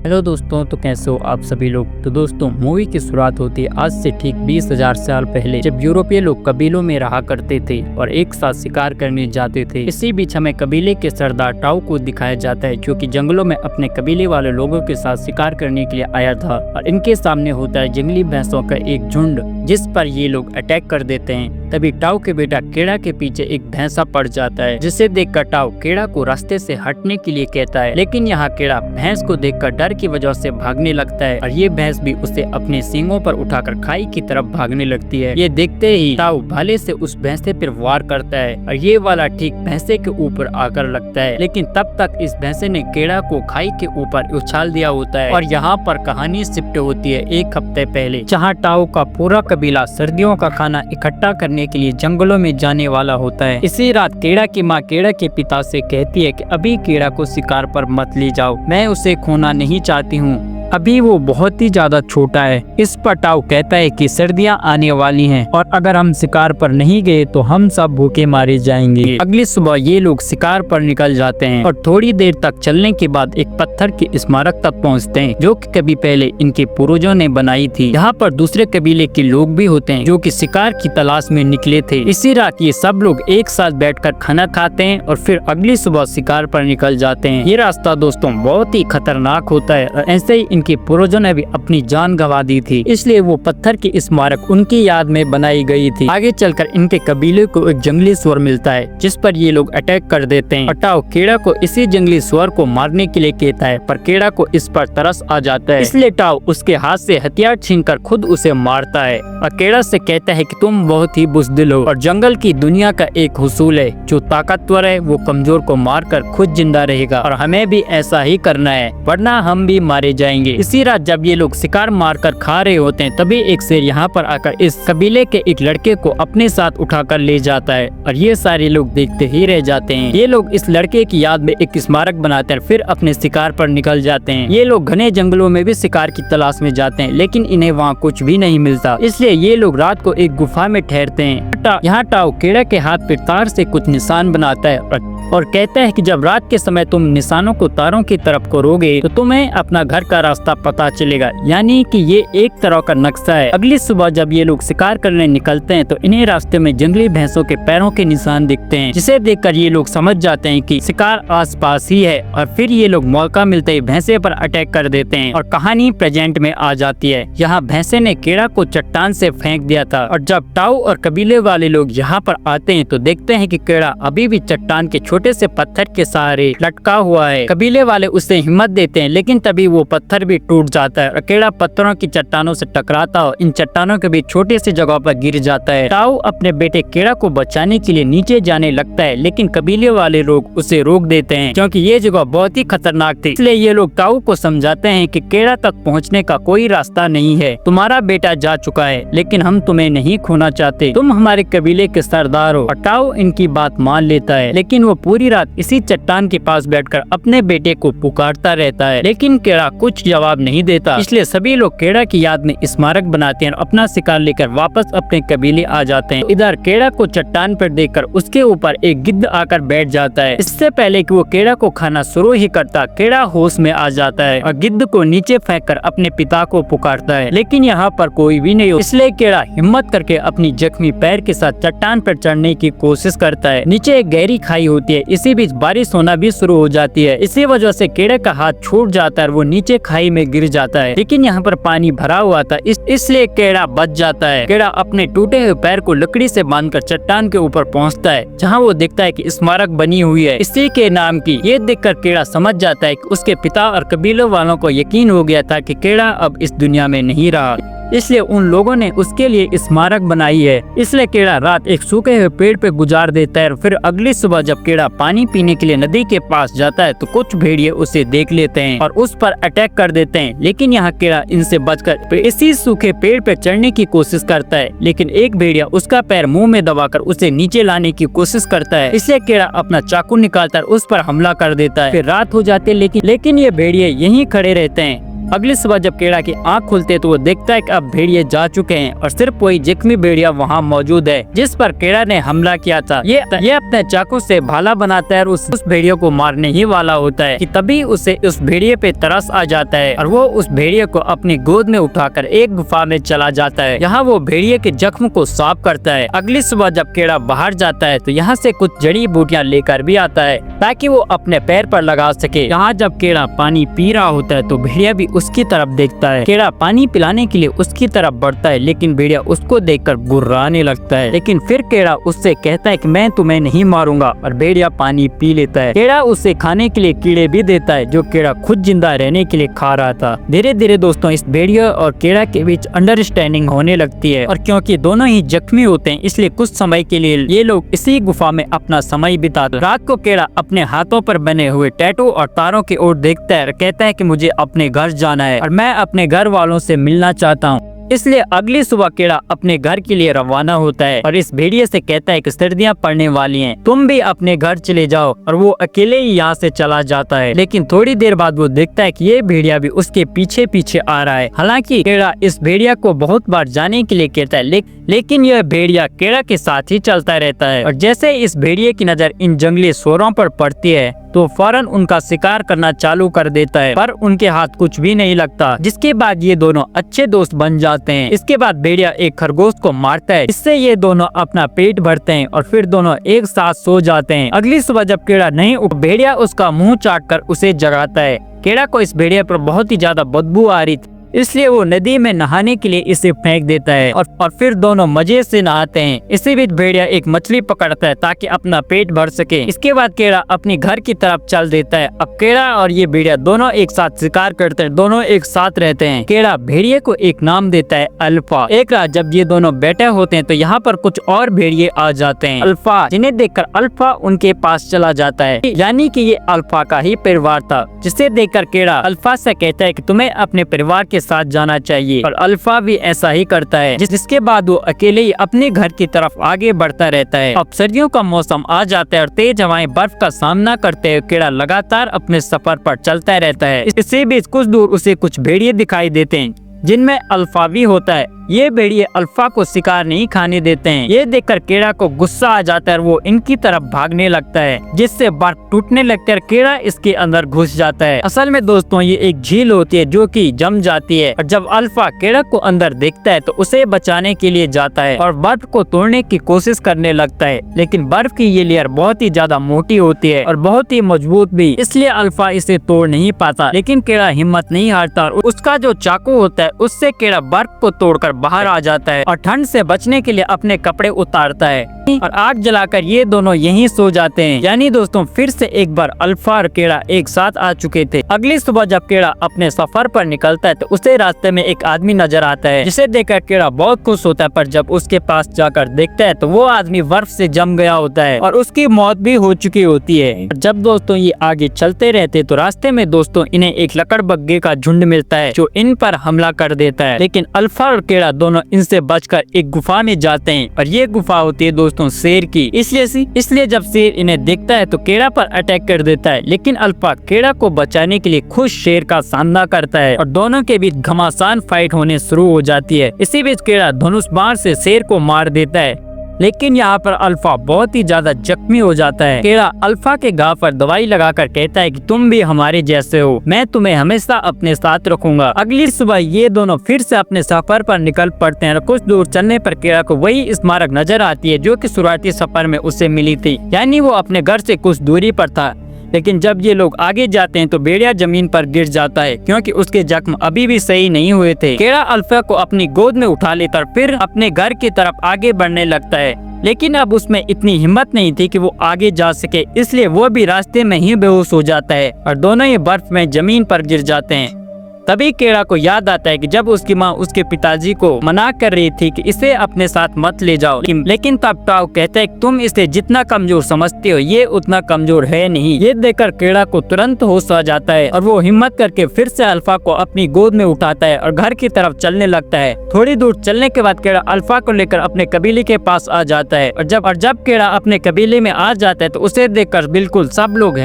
Hello दोस्तों, तो कैसे हो आप सभी लोग। तो दोस्तों, मूवी की शुरुआत होती है आज से ठीक 20,000 साल पहले, जब यूरोपीय लोग कबीलों में रहा करते थे और एक साथ शिकार करने जाते थे। इसी बीच हमें कबीले के सरदार टाऊ को दिखाया जाता है, जो कि जंगलों में अपने कबीले वाले लोगों के साथ शिकार करने के लिए आया था। और इनके सामने होता है जंगली भैंसों का एक झुंड, जिस पर ये लोग अटैक कर देते हैं। तभी टाऊ के बेटा केड़ा के पीछे एक भैंसा पड़ जाता है, जिसे देखकर टाऊ केड़ा को रास्ते से हटने के लिए कहता है, लेकिन यहाँ केड़ा भैंस को देखकर डर की वजह से भागने लगता है और ये भैंस भी उसे अपने सींगों पर उठाकर खाई की तरफ भागने लगती है। ये देखते ही टाऊ भाले से उस भैंसे पर वार करता है और ये वाला ठीक भैंसे के ऊपर आकर लगता है, लेकिन तब तक इस भैंसे ने केड़ा को खाई के ऊपर उछाल दिया होता है। और यहाँ पर कहानी शिफ्ट होती है एक हफ्ते पहले, जहाँ टाऊ का पूरा कबीला सर्दियों का खाना इकट्ठा करने के लिए जंगलों में जाने वाला होता है। इसी रात केड़ा की माँ केड़ा के पिता से कहती है कि अभी केड़ा को शिकार पर मत ले जाओ, मैं उसे खोना नहीं चाहती हूँ, अभी वो बहुत ही ज्यादा छोटा है। इस पर टाऊ कहता है कि सर्दियां आने वाली हैं और अगर हम शिकार पर नहीं गए तो हम सब भूखे मारे जाएंगे। अगली सुबह ये लोग शिकार पर निकल जाते हैं और थोड़ी देर तक चलने के बाद एक पत्थर की स्मारक तक पहुंचते हैं, जो कि कभी पहले इनके पूर्वजों ने बनाई थी। यहाँ पर दूसरे कबीले के लोग भी होते हैं, जो कि शिकार की तलाश में निकले थे। इसी रात ये सब लोग एक साथ बैठकर खाना खाते हैं और फिर अगली सुबह शिकार पर निकल जाते हैं। ये रास्ता दोस्तों बहुत ही खतरनाक होता है और ऐसे ही इनके पूर्वजों ने भी अपनी जान गंवा दी थी, इसलिए वो पत्थर की स्मारक उनकी याद में बनाई गई थी। आगे चलकर इनके कबीले को एक जंगली सुअर मिलता है, जिस पर ये लोग अटैक कर देते हैं और टाऊ केड़ा को इसी जंगली सुअर को मारने के लिए कहता है, पर केड़ा को इस पर तरस आ जाता है, इसलिए टाऊ उसके हाथ से हथियार छीनकर खुद उसे मारता है और केड़ा से कहता है कि तुम बहुत ही बुज़दिल हो और जंगल की दुनिया का एक हुसूल है, जो ताकतवर है वो कमजोर को मारकर खुद जिंदा रहेगा और हमें भी ऐसा ही करना है, वरना हम भी मारे जाएंगे। इसी रात जब ये लोग शिकार मारकर खा रहे होते हैं, तभी एक शेर यहाँ पर आकर इस कबीले के एक लड़के को अपने साथ उठाकर ले जाता है और ये सारे लोग देखते ही रह जाते हैं। ये लोग इस लड़के की याद में एक स्मारक बनाते हैं, फिर अपने शिकार पर निकल जाते हैं। ये लोग घने जंगलों में भी शिकार की तलाश में जाते हैं, लेकिन इन्हें वहाँ कुछ भी नहीं मिलता, इसलिए ये लोग रात को एक गुफा में ठहरते हैं। यहाँ टाऊ केड़ा के हाथ पर तार से कुछ निशान बनाता है और कहता है कि जब रात के समय तुम निशानों को तारों की तरफ करोगे तो तुम्हें अपना घर का रास्ता पता चलेगा, यानी कि ये एक तरह का नक्शा है। अगली सुबह जब ये लोग शिकार करने निकलते हैं तो इन्हें रास्ते में जंगली भैंसों के पैरों के निशान दिखते हैं, जिसे देखकर ये लोग समझ जाते हैं कि शिकार आसपास ही है और फिर ये लोग मौका मिलते ही भैंसे पर अटैक कर देते हैं और कहानी प्रेजेंट में आ जाती है। यहाँ भैंसे ने केड़ा को चट्टान से फेंक दिया था और जब टाऊ और कबीले वाले लोग यहाँ पर आते हैं तो देखते हैं कि केड़ा अभी भी चट्टान के छोटे से पत्थर के सहारे लटका हुआ है। कबीले वाले उसे हिम्मत देते हैं, लेकिन तभी वो पत्थर भी टूट जाता है और केड़ा पत्थरों की चट्टानों से टकराता और इन चट्टानों के बीच छोटे से जगह पर गिर जाता है। टाऊ अपने बेटे केड़ा को बचाने के लिए नीचे जाने लगता है, लेकिन कबीले वाले लोग उसे रोक देते हैं, क्योंकि ये जगह बहुत ही खतरनाक थी। इसलिए ये लोग टाऊ को समझाते हैं कि केड़ा तक पहुँचने का कोई रास्ता नहीं है, तुम्हारा बेटा जा चुका है, लेकिन हम तुम्हें नहीं खोना चाहते, तुम हमारे कबीले के सरदार हो। और टाऊ इनकी बात मान लेता है, लेकिन वो पूरी रात इसी चट्टान के पास बैठकर अपने बेटे को पुकारता रहता है, लेकिन केड़ा कुछ जवाब नहीं देता। इसलिए सभी लोग केड़ा की याद में स्मारक बनाते हैं और अपना शिकार लेकर वापस अपने कबीले आ जाते हैं। इधर केड़ा को चट्टान पर देखकर उसके ऊपर एक गिद्ध आकर बैठ जाता है। इससे पहले कि वो केड़ा को खाना शुरू ही करता, केड़ा होश में आ जाता है और गिद्ध को नीचे फेंककर अपने पिता को पुकारता है, लेकिन यहाँ पर कोई भी नहीं हो। इसलिए केड़ा हिम्मत करके अपनी जख्मी पैर के साथ चट्टान पर चढ़ने की कोशिश करता है। नीचे एक गहरी खाई होती है, इसी बीच बारिश होना भी शुरू हो जाती है। इसी वजह से केड़े का हाथ छूट जाता है और वो नीचे खाई में गिर जाता है, लेकिन यहाँ पर पानी भरा हुआ था, इसलिए केड़ा बच जाता है। केड़ा अपने टूटे हुए पैर को लकड़ी से बांधकर चट्टान के ऊपर पहुँचता है, जहाँ वो देखता है कि स्मारक बनी हुई है इसी के नाम की। ये देखकर केड़ा समझ जाता है कि उसके पिता और कबीलों वालों को यकीन हो गया था कि केड़ा अब इस दुनिया में नहीं रहा, इसलिए उन लोगों ने उसके लिए स्मारक बनाई है। इसलिए केड़ा रात एक सूखे हुए पेड़ पे गुजार देता है और फिर अगली सुबह जब केड़ा पानी पीने के लिए नदी के पास जाता है तो कुछ भेड़िए उसे देख लेते हैं और उस पर अटैक कर देते हैं, लेकिन यहाँ केड़ा इनसे बचकर इसी सूखे पेड़ पे चढ़ने की कोशिश करता है, लेकिन एक भेड़िया उसका पैर मुंह में दबाकर उसे नीचे लाने की कोशिश करता है। इसलिए केड़ा अपना चाकू निकालकर उस पर हमला कर देता है। फिर रात हो जाती है, लेकिन ये भेड़िए यहीं खड़े रहते हैं। अगली सुबह जब केड़ा की आंख खुलते तो वो देखता है कि अब भेड़िए जा चुके हैं और सिर्फ वही जख्मी भेड़िया वहाँ मौजूद है जिस पर केड़ा ने हमला किया था। ये अपने चाकू से भाला बनाता है और उस भेड़िए को मारने ही वाला होता है कि तभी उसे उस भेड़िए पे तरस आ जाता है और वो उस भेड़िए को अपनी गोद में उठाकर एक गुफा में चला जाता है। यहाँ वो भेड़िए के जख्म को साफ करता है। अगली सुबह जब केड़ा बाहर जाता है तो यहाँ से कुछ जड़ी बूटियाँ लेकर भी आता है ताकि वो अपने पैर पर लगा सके। यहाँ जब केड़ा पानी पी रहा होता है तो भेड़िया भी उसकी तरफ देखता है। केड़ा पानी पिलाने के लिए उसकी तरफ बढ़ता है लेकिन भेड़िया उसको देखकर गुर्राने लगता है, लेकिन फिर केड़ा उससे कहता है कि मैं तुम्हें नहीं मारूंगा और भेड़िया पानी पी लेता है। केड़ा उसे खाने के लिए कीड़े भी देता है जो केड़ा खुद जिंदा रहने के लिए खा रहा था। धीरे धीरे दोस्तों इस भेड़िया और केड़ा के बीच अंडरस्टैंडिंग होने लगती है और क्योंकि दोनों ही जख्मी होते हैं इसलिए कुछ समय के लिए ये लोग इसी गुफा में अपना समय बिताते। रात को केड़ा अपने हाथों पर बने हुए टैटू और तारों की ओर देखता है और कहता है कि मुझे अपने घर जाना है और मैं अपने घर वालों से मिलना चाहता हूँ। इसलिए अगली सुबह केड़ा अपने घर के लिए रवाना होता है और इस भेड़िए से कहता है कि सर्दियां पड़ने वाली हैं, तुम भी अपने घर चले जाओ और वो अकेले ही यहाँ से चला जाता है। लेकिन थोड़ी देर बाद वो देखता है कि ये भेड़िया भी उसके पीछे पीछे आ रहा है। हालांकि केड़ा इस भेड़िया को बहुत बार जाने के लिए कहता है लेकिन यह भेड़िया केड़ा के साथ ही चलता रहता है और जैसे इस भेड़िए की नजर इन जंगली सूअरों पर पड़ती है तो फौरन उनका शिकार करना चालू कर देता है, पर उनके हाथ कुछ भी नहीं लगता। जिसके बाद ये दोनों अच्छे दोस्त बन जाते हैं। इसके बाद भेड़िया एक खरगोश को मारता है, इससे ये दोनों अपना पेट भरते हैं और फिर दोनों एक साथ सो जाते हैं। अगली सुबह जब केड़ा नहीं उठ भेड़िया उसका मुंह चाट कर उसे जगाता है। केड़ा को इस भेड़िया पर बहुत ही ज्यादा बदबू आ रही थी इसलिए वो नदी में नहाने के लिए इसे फेंक देता है और फिर दोनों मजे से नहाते हैं। इसी बीच भेड़िया एक मछली पकड़ता है ताकि अपना पेट भर सके। इसके बाद केड़ा अपनी घर की तरफ चल देता है। अब केड़ा और ये भेड़िया दोनों एक साथ शिकार करते हैं, दोनों एक साथ रहते हैं। केड़ा भेड़िए को एक नाम देता है अल्फा। एक रात जब ये दोनों बैठे होते हैं तो यहाँ पर कुछ और भेड़िए आ जाते हैं अल्फा, जिन्हें देखकर अल्फा उनके पास चला जाता है, यानी कि ये अल्फा का ही परिवार था। जिसे देखकर केड़ा अल्फा से कहता है कि तुम्हें अपने परिवार के साथ जाना चाहिए और अल्फा भी ऐसा ही करता है। जिसके बाद वो अकेले ही अपने घर की तरफ आगे बढ़ता रहता है। अब सर्दियों का मौसम आ जाता है और तेज हवाएं बर्फ का सामना करते हुए केड़ा लगातार अपने सफर पर चलता रहता है। इसी बीच कुछ दूर उसे कुछ भेड़िए दिखाई देते हैं जिनमें अल्फा भी होता है। ये भेड़िए अल्फा को शिकार नहीं खाने देते हैं। ये देखकर केड़ा को गुस्सा आ जाता है और वो इनकी तरफ भागने लगता है, जिससे बर्फ टूटने लगती है और केड़ा इसके अंदर घुस जाता है। असल में दोस्तों ये एक झील होती है जो कि जम जाती है और जब अल्फा केड़ा को अंदर देखता है तो उसे बचाने के लिए जाता है और बर्फ को तोड़ने की कोशिश करने लगता है, लेकिन बर्फ की ये लेयर बहुत ही ज्यादा मोटी होती है और बहुत ही मजबूत भी, इसलिए अल्फा इसे तोड़ नहीं पाता। लेकिन केड़ा हिम्मत नहीं हारता और उसका जो चाकू होता है उससे केड़ा बर्फ को तोड़कर बाहर आ जाता है और ठंड से बचने के लिए अपने कपड़े उतारता है और आग जलाकर ये दोनों यहीं सो जाते हैं। यानी दोस्तों फिर से एक बार अल्फा और केड़ा एक साथ आ चुके थे। अगली सुबह जब केड़ा अपने सफर पर निकलता है तो उसे रास्ते में एक आदमी नजर आता है, जिसे देखकर केड़ा बहुत खुश होता है, पर जब उसके पास जाकर देखता है तो वो आदमी बर्फ से जम गया होता है और उसकी मौत भी हो चुकी होती है। जब दोस्तों ये आगे चलते रहते तो रास्ते में दोस्तों इन्हें एक लकड़बग्घे का झुंड मिलता है जो इन पर हमला कर देता है, लेकिन अल्फा और केड़ा दोनों इनसे बचकर एक गुफा में जाते हैं और ये गुफा होती है दोस्तों शेर की। इसलिए जब शेर इन्हें देखता है तो केड़ा पर अटैक कर देता है, लेकिन अल्फा केड़ा को बचाने के लिए खुद शेर का सामना करता है और दोनों के बीच घमासान फाइट होने शुरू हो जाती है। इसी बीच केड़ा धनुष बाण से शेर को मार देता है, लेकिन यहाँ पर अल्फा बहुत ही ज्यादा जख्मी हो जाता है। केड़ा अल्फा के घाव पर दवाई लगाकर कहता है कि तुम भी हमारे जैसे हो, मैं तुम्हें हमेशा अपने साथ रखूंगा। अगली सुबह ये दोनों फिर से अपने सफर पर निकल पड़ते हैं और कुछ दूर चलने पर केड़ा को वही स्मारक नजर आती है जो कि शुरुआती सफर में उसे मिली थी, यानी वो अपने घर से कुछ दूरी पर था। लेकिन जब ये लोग आगे जाते हैं तो भेड़िया जमीन पर गिर जाता है क्योंकि उसके जख्म अभी भी सही नहीं हुए थे। केड़ा अल्फा को अपनी गोद में उठा लेता और फिर अपने घर की तरफ आगे बढ़ने लगता है, लेकिन अब उसमें इतनी हिम्मत नहीं थी कि वो आगे जा सके, इसलिए वो भी रास्ते में ही बेहोश हो जाता है और दोनों ही बर्फ में जमीन पर गिर जाते हैं। तभी केड़ा को याद आता है कि जब उसकी माँ उसके पिताजी को मना कर रही थी कि इसे अपने साथ मत ले जाओ, लेकिन तब टाओ कहता है कि तुम इसे जितना कमजोर समझते हो ये उतना कमजोर है नहीं। ये देखकर केड़ा को तुरंत होश आ जाता है और वो हिम्मत करके फिर से अल्फा को अपनी गोद में उठाता है और घर की तरफ चलने लगता है। थोड़ी दूर चलने के बाद केड़ा अल्फा को लेकर अपने कबीले के पास आ जाता है और जब केड़ा अपने कबीले में आ जाता है तो उसे देखकर बिल्कुल सब लोग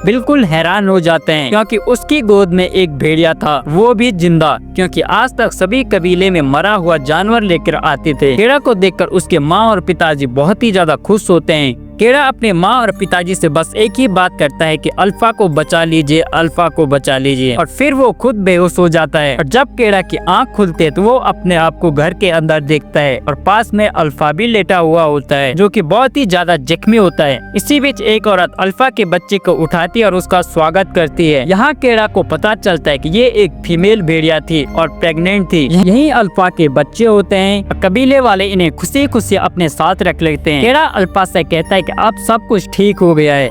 बिल्कुल हैरान हो जाते हैं क्योंकि उसकी गोद में एक भेड़िया था, वो भी जिंदा, क्योंकि आज तक सभी कबीले में मरा हुआ जानवर लेकर आते थे। केड़ा को देखकर उसके माँ और पिताजी बहुत ही ज्यादा खुश होते हैं। केड़ा अपने माँ और पिताजी से बस एक ही बात करता है कि अल्फा को बचा लीजिए, अल्फा को बचा लीजिए, और फिर वो खुद बेहोश हो जाता है। और जब केड़ा की आंख खुलते है तो वो अपने आप को घर के अंदर देखता है और पास में अल्फा भी लेटा हुआ होता है, जो कि बहुत ही ज्यादा जख्मी होता है। इसी बीच एक औरत अल्फा के बच्चे को उठाती है और उसका स्वागत करती है। यहाँ केड़ा को पता चलता है कि ये एक फीमेल भेड़िया थी और प्रेग्नेंट थी। यही अल्फा के बच्चे होते हैं। कबीले वाले इन्हें खुशी खुशी अपने साथ रख लेते हैं। केड़ा अल्फा से कहता है कि अब सब कुछ ठीक हो गया है।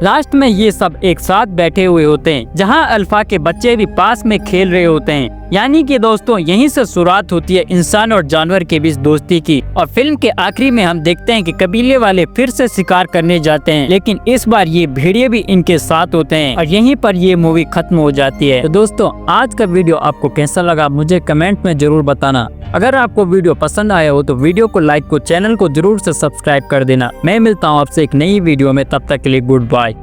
लास्ट में ये सब एक साथ बैठे हुए होते हैं, जहां अल्फा के बच्चे भी पास में खेल रहे होते हैं। यानी कि दोस्तों यहीं से शुरुआत होती है इंसान और जानवर के बीच दोस्ती की। और फिल्म के आखिरी में हम देखते हैं कि कबीले वाले फिर से शिकार करने जाते हैं, लेकिन इस बार ये भेड़िए भी इनके साथ होते हैं और यहीं पर ये मूवी खत्म हो जाती है। तो दोस्तों आज का वीडियो आपको कैसा लगा मुझे कमेंट में जरूर बताना। अगर आपको वीडियो पसंद आया हो तो वीडियो को लाइक, चैनल को जरूर से सब्सक्राइब कर देना। मैं मिलता हूँ आपसे एक नई वीडियो में, तब तक के लिए गुड बाय।